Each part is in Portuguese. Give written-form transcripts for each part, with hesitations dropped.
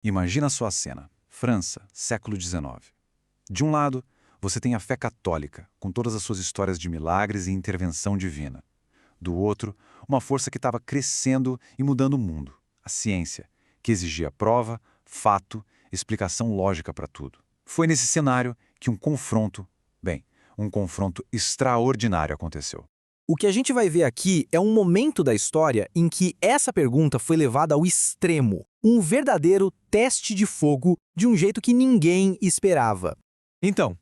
Imagina só a cena. França, século XIX. De um lado, você tem a fé católica, com todas as suas histórias de milagres e intervenção divina. Do outro, uma força que estava crescendo e mudando o mundo, a ciência, que exigia prova, fato, explicação lógica para tudo. Foi nesse cenário que um confronto extraordinário aconteceu. O que a gente vai ver aqui é um momento da história em que essa pergunta foi levada ao extremo. Um verdadeiro teste de fogo de um jeito que ninguém esperava. Então,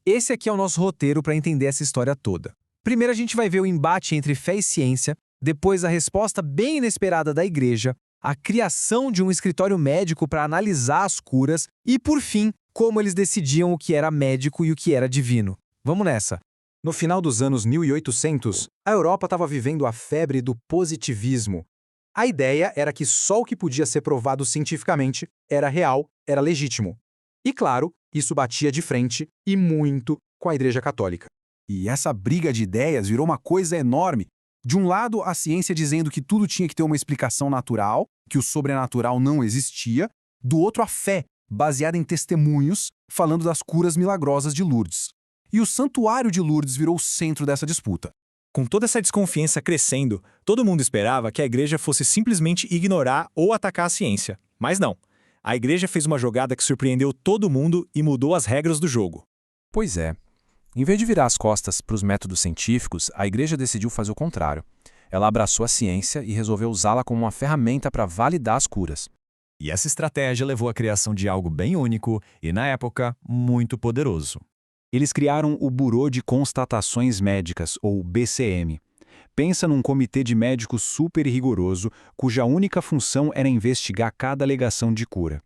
esse aqui é o nosso roteiro para entender essa história toda. Primeiro a gente vai ver o embate entre fé e ciência, depois a resposta bem inesperada da igreja, a criação de um escritório médico para analisar as curas e, por fim, como eles decidiam o que era médico e o que era divino. Vamos nessa! No final dos anos 1800, a Europa estava vivendo a febre do positivismo. A ideia era que só o que podia ser provado cientificamente era real, era legítimo. E claro, isso batia de frente, e muito, com a Igreja Católica. E essa briga de ideias virou uma coisa enorme. De um lado, a ciência dizendo que tudo tinha que ter uma explicação natural, que o sobrenatural não existia. Do outro, a fé, baseada em testemunhos, falando das curas milagrosas de Lourdes. E o Santuário de Lourdes virou o centro dessa disputa. Com toda essa desconfiança crescendo, todo mundo esperava que a igreja fosse simplesmente ignorar ou atacar a ciência. Mas não. A igreja fez uma jogada que surpreendeu todo mundo e mudou as regras do jogo. Pois é. Em vez de virar as costas para os métodos científicos, a igreja decidiu fazer o contrário. Ela abraçou a ciência e resolveu usá-la como uma ferramenta para validar as curas. E essa estratégia levou à criação de algo bem único e, na época, muito poderoso. Eles criaram o Bureau de Constatações Médicas, ou BCM. Pensa num comitê de médicos super rigoroso, cuja única função era investigar cada alegação de cura.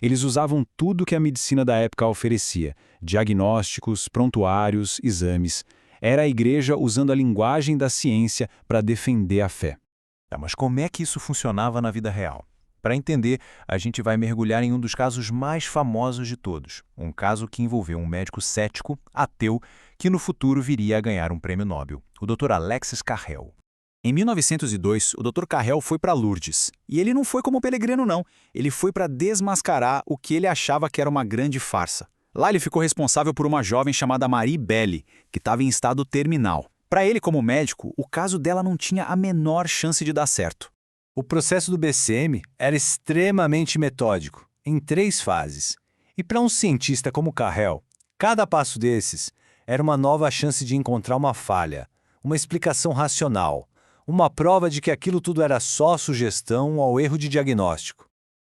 Eles usavam tudo que a medicina da época oferecia: diagnósticos, prontuários, exames. Era a igreja usando a linguagem da ciência para defender a fé. Mas como é que isso funcionava na vida real? Para entender, a gente vai mergulhar em um dos casos mais famosos de todos. Um caso que envolveu um médico cético, ateu, que no futuro viria a ganhar um prêmio Nobel, o Dr. Alexis Carrel. Em 1902, o Dr. Carrel foi para Lourdes. E ele não foi como peregrino, não. Ele foi para desmascarar o que ele achava que era uma grande farsa. Lá ele ficou responsável por uma jovem chamada Marie Belli, que estava em estado terminal. Para ele, como médico, o caso dela não tinha a menor chance de dar certo. O processo do BCM era extremamente metódico, em 3 fases. E para um cientista como Carrel, cada passo desses era uma nova chance de encontrar uma falha, uma explicação racional, uma prova de que aquilo tudo era só sugestão ao erro de diagnóstico.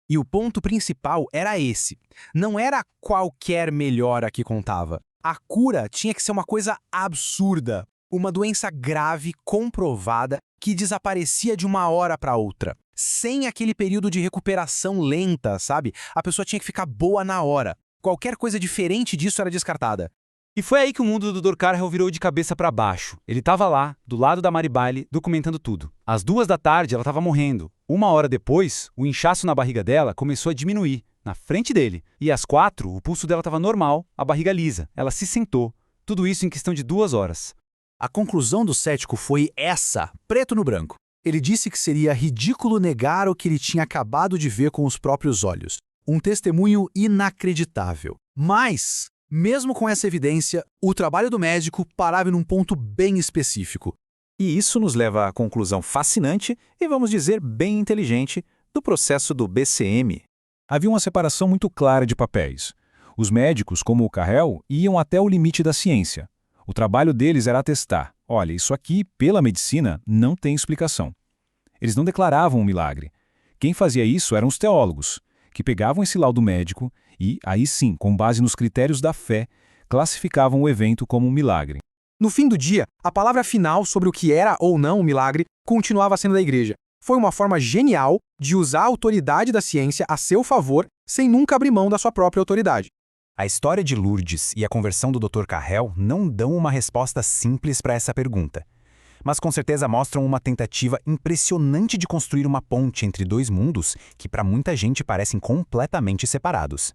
E o ponto principal era esse. Não era qualquer melhora que contava. A cura tinha que ser uma coisa absurda. Uma doença grave, comprovada, que desaparecia de uma hora para outra. Sem aquele período de recuperação lenta, sabe? A pessoa tinha que ficar boa na hora. Qualquer coisa diferente disso era descartada. E foi aí que o mundo do Dr. Carrel virou de cabeça para baixo. Ele estava lá, do lado da Marie Belli, documentando tudo. Às 2 da tarde, ela estava morrendo. 1 hora depois, o inchaço na barriga dela começou a diminuir, na frente dele. E às 4, o pulso dela estava normal, a barriga lisa. Ela se sentou. Tudo isso em questão de 2 horas. A conclusão do cético foi essa, preto no branco. Ele disse que seria ridículo negar o que ele tinha acabado de ver com os próprios olhos. Um testemunho inacreditável. Mas, mesmo com essa evidência, o trabalho do médico parava num ponto bem específico. E isso nos leva à conclusão fascinante e, vamos dizer, bem inteligente do processo do BCM. Havia uma separação muito clara de papéis. Os médicos, como o Carrel, iam até o limite da ciência. O trabalho deles era atestar: olha, isso aqui, pela medicina, não tem explicação. Eles não declaravam um milagre. Quem fazia isso eram os teólogos, que pegavam esse laudo médico e, aí sim, com base nos critérios da fé, classificavam o evento como um milagre. No fim do dia, a palavra final sobre o que era ou não um milagre continuava sendo da igreja. Foi uma forma genial de usar a autoridade da ciência a seu favor, sem nunca abrir mão da sua própria autoridade. A história de Lourdes e a conversão do Dr. Carrel não dão uma resposta simples para essa pergunta, mas com certeza mostram uma tentativa impressionante de construir uma ponte entre 2 mundos que para muita gente parecem completamente separados.